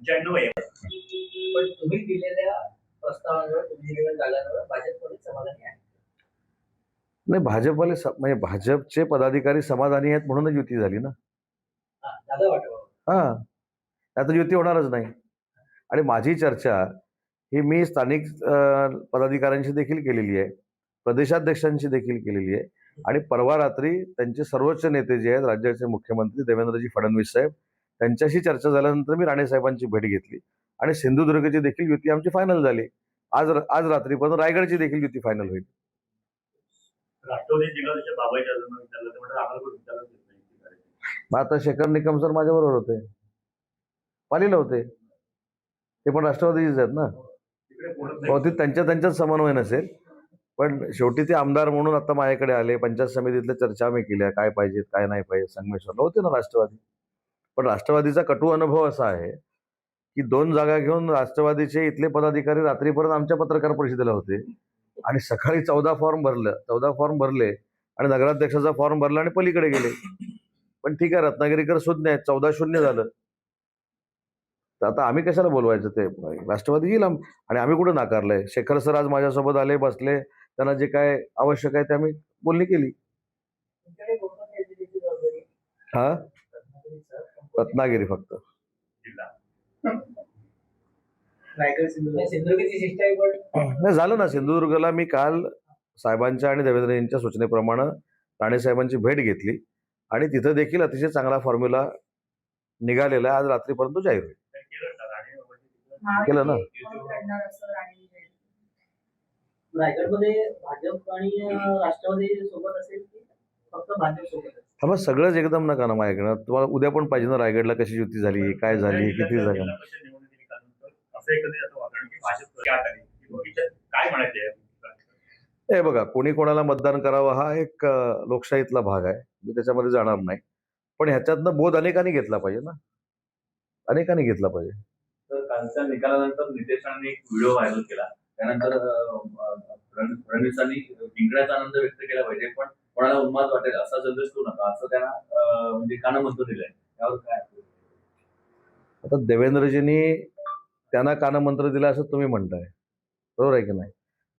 95 आहे. पण तुम्ही दिलेल्या प्रस्तावांवर, तुम्ही दिलेल्या जागांवर भाजपमध्ये समाधानी आहे? नाही, भाजपवाले म्हणजे भाजपचे पदाधिकारी समाधानी आहेत म्हणूनच युती झाली ना. दादा वाटवा. हा, आता युती होणारच नाही. आणि माझी चर्चा ही मी स्थानिक पदाधिकाऱ्यांशी देखील केलेली आहे, प्रदेशाध्यक्षांशी देखील केलेली आहे. आणि परवा रात्री त्यांचे सर्वोच्च नेते जे आहेत, राज्याचे मुख्यमंत्री देवेंद्रजी फडणवीस साहेब, त्यांच्याशी चर्चा झाल्यानंतर मी राणे साहेबांची भेट घेतली आणि सिंधुदुर्गची देखील युती आमची फायनल झाली. आज रात्रीपर्यंत रायगडची देखील युती फायनल होईल. राष्ट्रवादी जिल्हाध्यक्ष बाबाईच्या विचारलं तर म्हणजे आम्हाला कोण विचारच येत नाही. मग आता शेखर निकम सर माझ्याबरोबर होते, पालीला होते, ते पण राष्ट्रवादीचेच आहेत ना. बहुतेक त्यांच्यात समन्वय नसेल, पण शेवटी ते आमदार म्हणून आता माझ्याकडे आले. पंचायत समितीतल्या चर्चा मी केल्या, काय पाहिजे काय नाही पाहिजे. संगमेश्वरला होते ना राष्ट्रवादी. पण राष्ट्रवादीचा कटू अनुभव असा आहे की 2 जागा घेऊन राष्ट्रवादीचे इथले पदाधिकारी रात्रीपर्यंत आमच्या पत्रकार परिषदेला होते आणि सकाळी 14 फॉर्म भरले आणि नगराध्यक्षाचा फॉर्म भरला आणि पलीकडे गेले. पण ठीक आहे, रत्नागिरीकर सुज्ञ आहेत, 14-0 झालं. तर आता आम्ही कशाला बोलवायचं? ते राष्ट्रवादी येईल आणि आम्ही कुठं नाकारलंय? शेखर सर आज माझ्यासोबत आले, बसले, त्यांना जे काय आवश्यक आहे ते आम्ही बोलणी केली. हा, रत्नागिरी फक्त. नाही झालं ना सिंधुदुर्गला. मी काल साहेबांच्या आणि देवेंद्रजींच्या सूचनेप्रमाणे राणे साहेबांची भेट घेतली आणि तिथं देखील अतिशय चांगला फॉर्म्युला निघालेला आहे. आज रात्रीपर्यंत जाहीर होईल. केलं ना. रायगडमध्ये भाजप आणि राष्ट्रवादी सोबत असेल की फक्त भाजप सोबत? हा, मग सगळंच एकदम नका ना माझ्याकडे. तुम्हाला उद्या पण पाहिजे ना रायगडला कशी युती झाली, काय झाली, किती जागा. काय म्हणायचे? हे बघा, कोणी कोणाला मतदान करावं हा एक लोकशाहीतला भाग आहे, मी त्याच्यामध्ये जाणार नाही. पण ह्याच्यातनं बोध अनेकांनी घेतला पाहिजे ना, अनेकांनी घेतला पाहिजे. तर कालच्या निकालानंतर नितेशांनी एक व्हिडिओ व्हायरल केला. त्यानंतर फडणवीसांनी जिंकण्याचा आनंद व्यक्त केला पाहिजे, पण कोणाला उन्माद वाटेल असा संदेश करू नका, असं त्यांना म्हणजे कानमंत्र दिलंय. त्यावर काय? आता देवेंद्रजींनी त्यांना कानमंत्र दिला असं तुम्ही म्हणताय, बरोबर आहे की नाही?